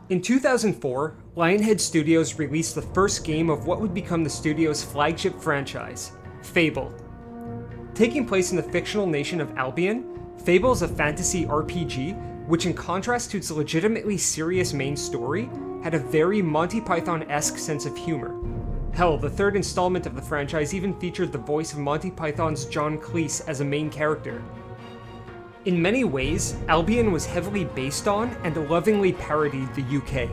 In 2004, Lionhead Studios released the first game of what would become the studio's flagship franchise, Fable. Taking place in the fictional nation of Albion, Fable is a fantasy RPG which, in contrast to its legitimately serious main story, had a very Monty Python-esque sense of humor. Hell, the third installment of the franchise even featured the voice of Monty Python's John Cleese as a main character. In many ways, Albion was heavily based on and lovingly parodied the UK.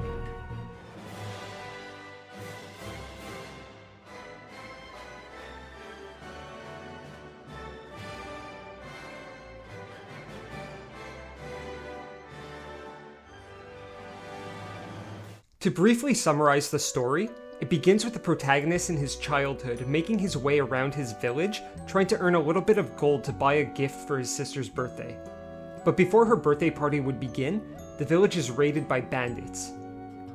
To briefly summarize the story, it begins with the protagonist in his childhood making his way around his village, trying to earn a little bit of gold to buy a gift for his sister's birthday. But before her birthday party would begin, the village is raided by bandits.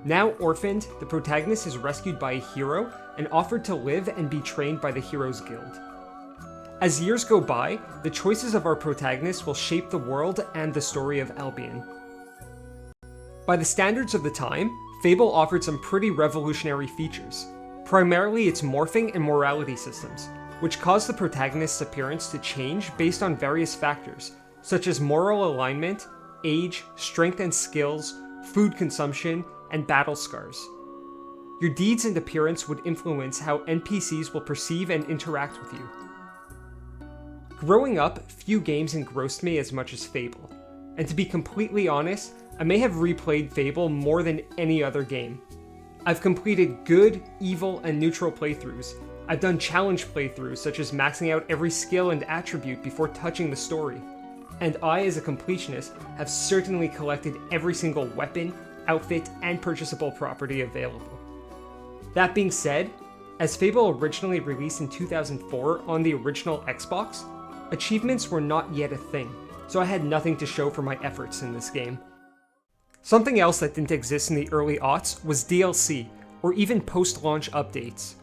Now orphaned, the protagonist is rescued by a hero and offered to live and be trained by the Heroes Guild. As years go by, the choices of our protagonist will shape the world and the story of Albion. By the standards of the time, Fable offered some pretty revolutionary features, primarily its morphing and morality systems, which caused the protagonist's appearance to change based on various factors, such as moral alignment, age, strength and skills, food consumption, and battle scars. Your deeds and appearance would influence how NPCs will perceive and interact with you. Growing up, few games engrossed me as much as Fable, and to be completely honest, I may have replayed Fable more than any other game. I've completed good, evil, and neutral playthroughs. I've done challenge playthroughs such as maxing out every skill and attribute before touching the story. And I, as a completionist, have certainly collected every single weapon, outfit, and purchasable property available. That being said, as Fable originally released in 2004 on the original Xbox, achievements were not yet a thing, so I had nothing to show for my efforts in this game. Something else that didn't exist in the early aughts was DLC, or even post-launch updates.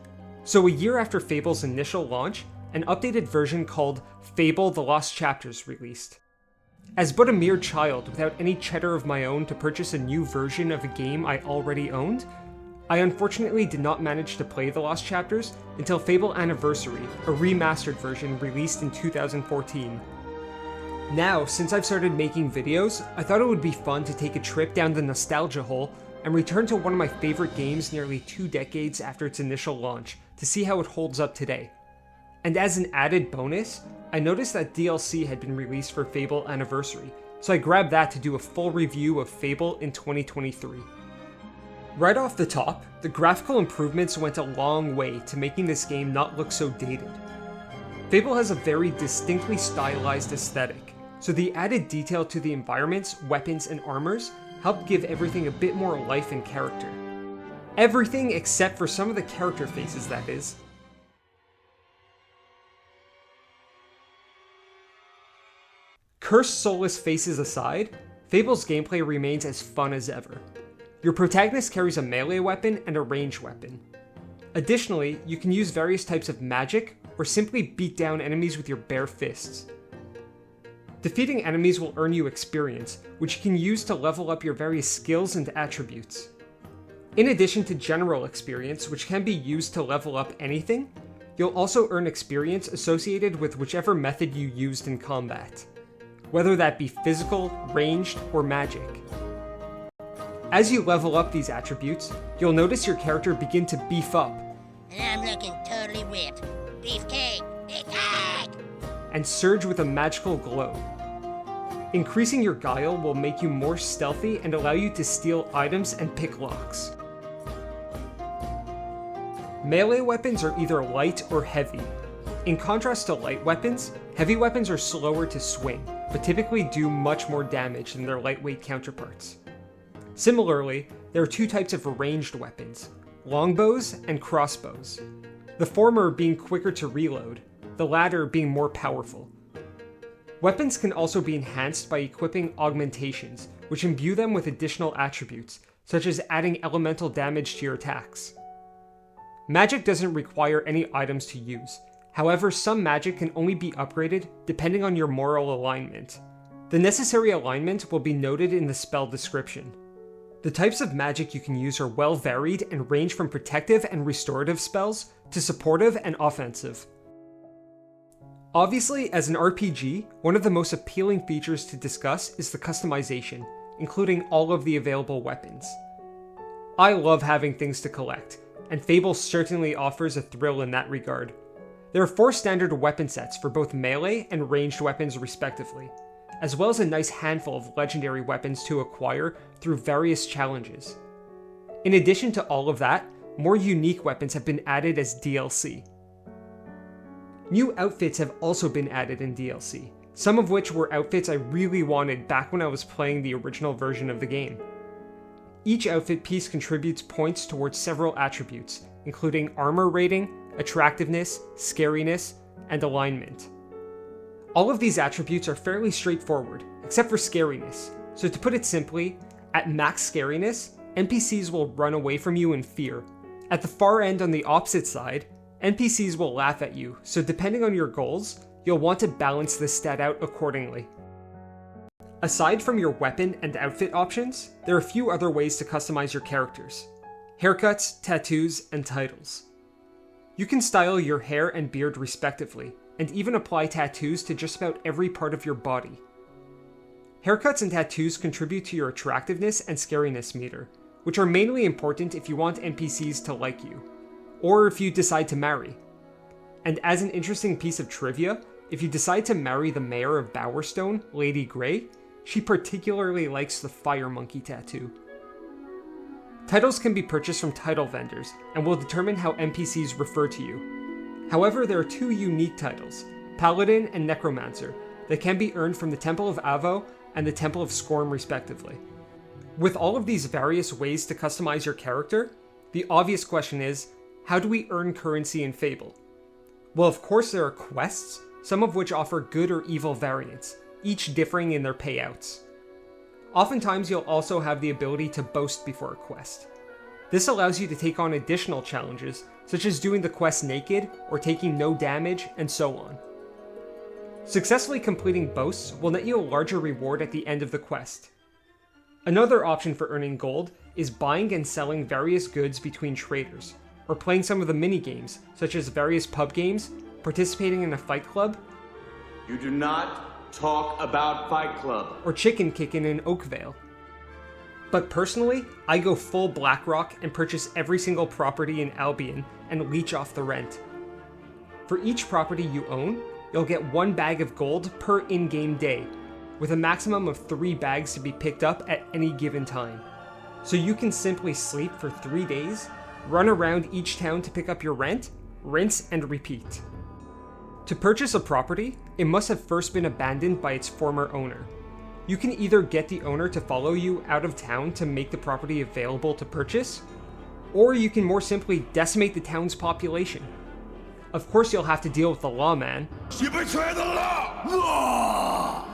So a year after Fable's initial launch, an updated version called Fable: The Lost Chapters released. As but a mere child without any cheddar of my own to purchase a new version of a game I already owned, I unfortunately did not manage to play The Lost Chapters until Fable Anniversary, a remastered version released in 2014. Now, since I've started making videos, I thought it would be fun to take a trip down the nostalgia hole and return to one of my favorite games nearly 2 decades after its initial launch to see how it holds up today. And as an added bonus, I noticed that DLC had been released for Fable Anniversary, so I grabbed that to do a full review of Fable in 2023. Right off the top, the graphical improvements went a long way to making this game not look so dated. Fable has a very distinctly stylized aesthetic, so the added detail to the environments, weapons, and armors helped give everything a bit more life and character. Everything except for some of the character faces, that is. Cursed soulless faces aside, Fable's gameplay remains as fun as ever. Your protagonist carries a melee weapon and a ranged weapon. Additionally, you can use various types of magic, or simply beat down enemies with your bare fists. Defeating enemies will earn you experience, which you can use to level up your various skills and attributes. In addition to general experience, which can be used to level up anything, you'll also earn experience associated with whichever method you used in combat, whether that be physical, ranged, or magic. As you level up these attributes, you'll notice your character begin to beef up. I'm looking totally ripped. Beefcake! Beefcake! And surge with a magical glow. Increasing your guile will make you more stealthy and allow you to steal items and pick locks. Melee weapons are either light or heavy. In contrast to light weapons, heavy weapons are slower to swing, but typically do much more damage than their lightweight counterparts. Similarly, there are 2 types of ranged weapons, longbows and crossbows. The former being quicker to reload, the latter being more powerful. Weapons can also be enhanced by equipping augmentations, which imbue them with additional attributes, such as adding elemental damage to your attacks. Magic doesn't require any items to use. However, some magic can only be upgraded depending on your moral alignment. The necessary alignment will be noted in the spell description. The types of magic you can use are well varied and range from protective and restorative spells to supportive and offensive. Obviously, as an RPG, one of the most appealing features to discuss is the customization, including all of the available weapons. I love having things to collect, and Fable certainly offers a thrill in that regard. There are 4 standard weapon sets for both melee and ranged weapons respectively, as well as a nice handful of legendary weapons to acquire through various challenges. In addition to all of that, more unique weapons have been added as DLC. New outfits have also been added in DLC, some of which were outfits I really wanted back when I was playing the original version of the game. Each outfit piece contributes points towards several attributes, including armor rating, attractiveness, scariness, and alignment. All of these attributes are fairly straightforward, except for scariness, so to put it simply, at max scariness, NPCs will run away from you in fear. At the far end on the opposite side, NPCs will laugh at you, so depending on your goals, you'll want to balance this stat out accordingly. Aside from your weapon and outfit options, there are a few other ways to customize your characters: haircuts, tattoos, and titles. You can style your hair and beard respectively, and even apply tattoos to just about every part of your body. Haircuts and tattoos contribute to your attractiveness and scariness meter, which are mainly important if you want NPCs to like you, or if you decide to marry. And as an interesting piece of trivia, if you decide to marry the mayor of Bowerstone, Lady Grey, she particularly likes the fire monkey tattoo. Titles can be purchased from title vendors, and will determine how NPCs refer to you. However, there are 2 unique titles, Paladin and Necromancer, that can be earned from the Temple of Avo and the Temple of Scorn respectively. With all of these various ways to customize your character, the obvious question is, how do we earn currency in Fable? Well, of course there are quests, some of which offer good or evil variants, each differing in their payouts. Oftentimes you'll also have the ability to boast before a quest. This allows you to take on additional challenges, such as doing the quest naked or taking no damage, and so on. Successfully completing boasts will net you a larger reward at the end of the quest. Another option for earning gold is buying and selling various goods between traders, or playing some of the mini-games, such as various pub games, participating in a fight club, You do not talk about Fight Club, or chicken kicking in Oakvale. But personally, I go full BlackRock and purchase every single property in Albion and leech off the rent. For each property you own, you'll get 1 bag of gold per in-game day, with a maximum of 3 bags to be picked up at any given time. So you can simply sleep for 3 days, run around each town to pick up your rent, rinse and repeat. To purchase a property, it must have first been abandoned by its former owner. You can either get the owner to follow you out of town to make the property available to purchase, or you can more simply decimate the town's population. Of course you'll have to deal with the lawman. You betray the law!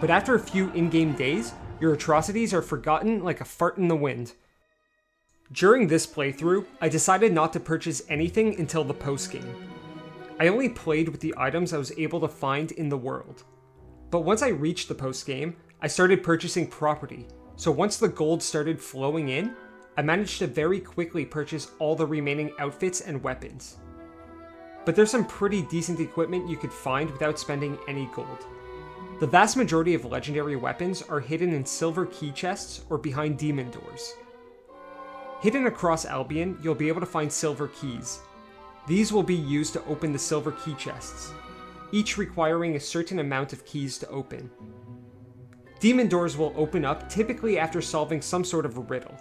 But after a few in-game days, your atrocities are forgotten like a fart in the wind. During this playthrough, I decided not to purchase anything until the post-game. I only played with the items I was able to find in the world. But once I reached the post-game, I started purchasing property, so once the gold started flowing in, I managed to very quickly purchase all the remaining outfits and weapons. But there's some pretty decent equipment you could find without spending any gold. The vast majority of legendary weapons are hidden in silver key chests or behind demon doors. Hidden across Albion, you'll be able to find silver keys. These will be used to open the silver key chests, each requiring a certain amount of keys to open. Demon doors will open up typically after solving some sort of a riddle.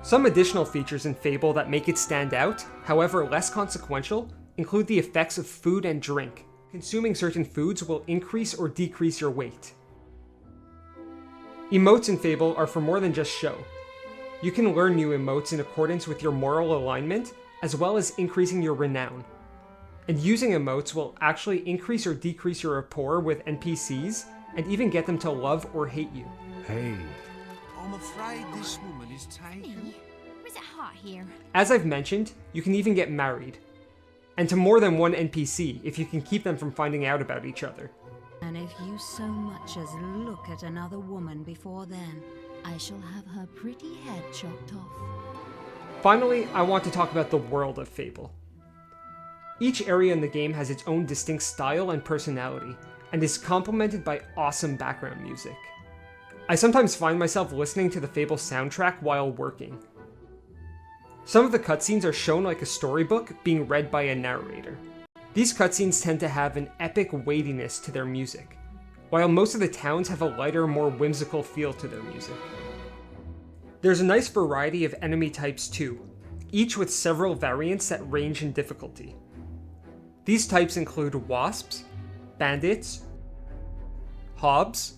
Some additional features in Fable that make it stand out, however less consequential, include the effects of food and drink. Consuming certain foods will increase or decrease your weight. Emotes in Fable are for more than just show. You can learn new emotes in accordance with your moral alignment, as well as increasing your renown. And using emotes will actually increase or decrease your rapport with NPCs, and even get them to love or hate you. Hey. I'm afraid this woman is taken. Hey, or is it hot here? As I've mentioned, you can even get married. And to more than one NPC if you can keep them from finding out about each other. And if you so much as look at another woman before then, I shall have her pretty head chopped off. Finally, I want to talk about the world of Fable. Each area in the game has its own distinct style and personality, and is complemented by awesome background music. I sometimes find myself listening to the Fable soundtrack while working. Some of the cutscenes are shown like a storybook being read by a narrator. These cutscenes tend to have an epic weightiness to their music, while most of the towns have a lighter, more whimsical feel to their music. There's a nice variety of enemy types too, each with several variants that range in difficulty. These types include wasps, bandits, hobs,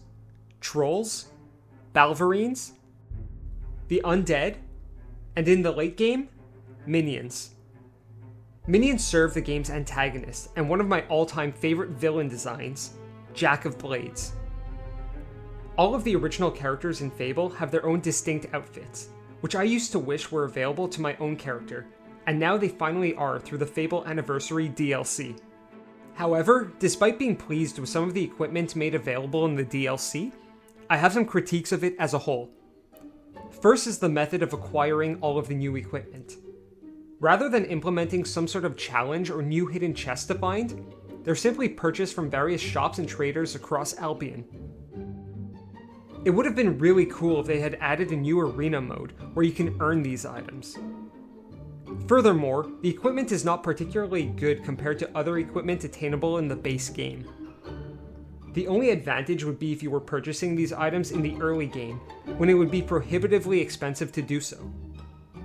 trolls, balverines, the undead, and in the late game, minions. Minions serve the game's antagonist and one of my all-time favorite villain designs, Jack of Blades. All of the original characters in Fable have their own distinct outfits, which I used to wish were available to my own character, and now they finally are through the Fable Anniversary DLC. However, despite being pleased with some of the equipment made available in the DLC, I have some critiques of it as a whole. First is the method of acquiring all of the new equipment. Rather than implementing some sort of challenge or new hidden chest to find, they're simply purchased from various shops and traders across Albion. It would have been really cool if they had added a new arena mode where you can earn these items. Furthermore, the equipment is not particularly good compared to other equipment attainable in the base game. The only advantage would be if you were purchasing these items in the early game, when it would be prohibitively expensive to do so.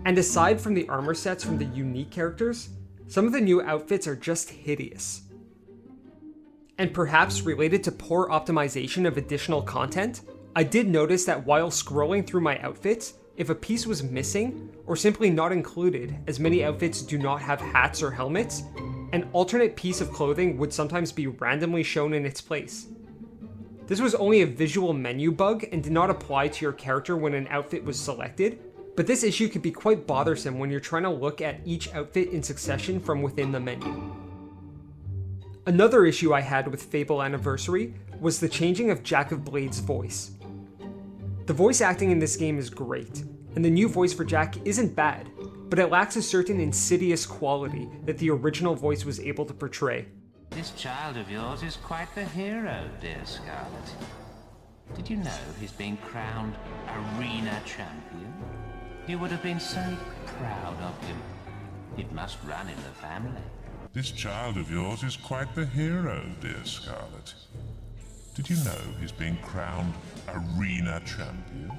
And aside from the armor sets from the unique characters, some of the new outfits are just hideous. And perhaps related to poor optimization of additional content, I did notice that while scrolling through my outfits, if a piece was missing, or simply not included, as many outfits do not have hats or helmets, an alternate piece of clothing would sometimes be randomly shown in its place. This was only a visual menu bug and did not apply to your character when an outfit was selected, but this issue could be quite bothersome when you're trying to look at each outfit in succession from within the menu. Another issue I had with Fable Anniversary was the changing of Jack of Blades' voice. The voice acting in this game is great, and the new voice for Jack isn't bad, but it lacks a certain insidious quality that the original voice was able to portray. This child of yours is quite the hero, dear Scarlet. Did you know he's being crowned arena champion? You would have been so proud of him. It must run in the family. This child of yours is quite the hero, dear Scarlet. Did you know he's being crowned arena champion?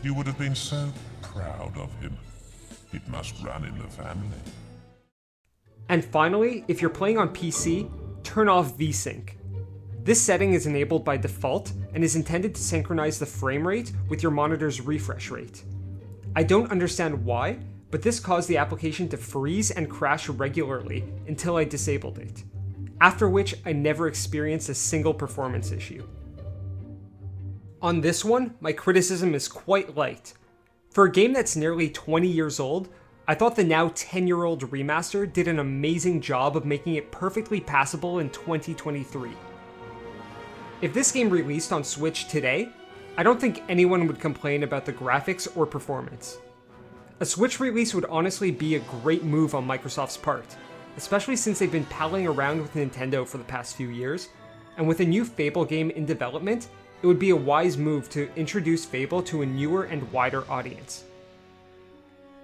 You would have been so proud of him. It must run in the family. And finally, if you're playing on PC, turn off VSync. This setting is enabled by default and is intended to synchronize the frame rate with your monitor's refresh rate. I don't understand why, but this caused the application to freeze and crash regularly until I disabled it, after which I never experienced a single performance issue. On this one, my criticism is quite light. For a game that's nearly 20 years old, I thought the now 10-year-old remaster did an amazing job of making it perfectly passable in 2023. If this game released on Switch today, I don't think anyone would complain about the graphics or performance. A Switch release would honestly be a great move on Microsoft's part, especially since they've been palling around with Nintendo for the past few years, and with a new Fable game in development, it would be a wise move to introduce Fable to a newer and wider audience.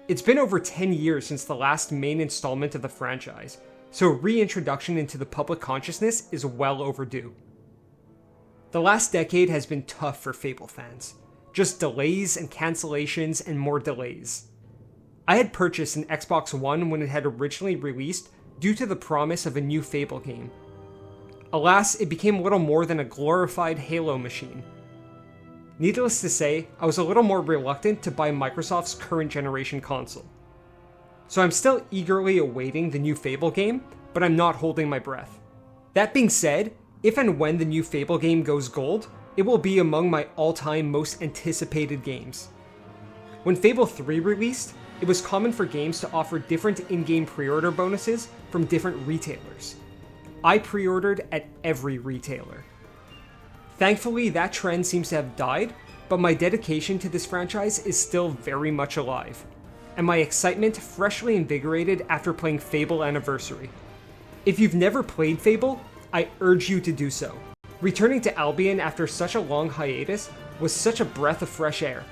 It's been over 10 years since the last main installment of the franchise, so reintroduction into the public consciousness is well overdue. The last decade has been tough for Fable fans. Just delays and cancellations and more delays. I had purchased an Xbox One when it had originally released due to the promise of a new Fable game. Alas, it became little more than a glorified Halo machine. Needless to say, I was a little more reluctant to buy Microsoft's current generation console. So I'm still eagerly awaiting the new Fable game, but I'm not holding my breath. That being said, if and when the new Fable game goes gold, it will be among my all-time most anticipated games. When Fable 3 released, it was common for games to offer different in-game pre-order bonuses from different retailers. I pre-ordered at every retailer. Thankfully, that trend seems to have died, but my dedication to this franchise is still very much alive, and my excitement freshly invigorated after playing Fable Anniversary. If you've never played Fable, I urge you to do so. Returning to Albion after such a long hiatus was such a breath of fresh air,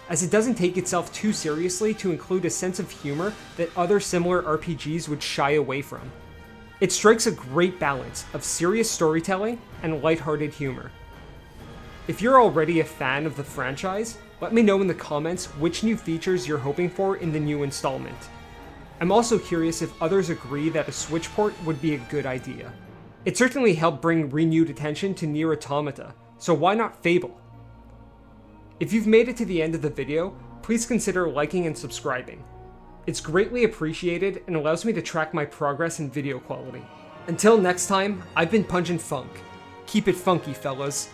as it doesn't take itself too seriously to include a sense of humor that other similar RPGs would shy away from. It strikes a great balance of serious storytelling and lighthearted humor. If you're already a fan of the franchise, let me know in the comments which new features you're hoping for in the new installment. I'm also curious if others agree that a Switch port would be a good idea. It certainly helped bring renewed attention to Nier Automata, so why not Fable? If you've made it to the end of the video, please consider liking and subscribing. It's greatly appreciated and allows me to track my progress in video quality. Until next time, I've been Pungent Funk. Keep it funky, fellas.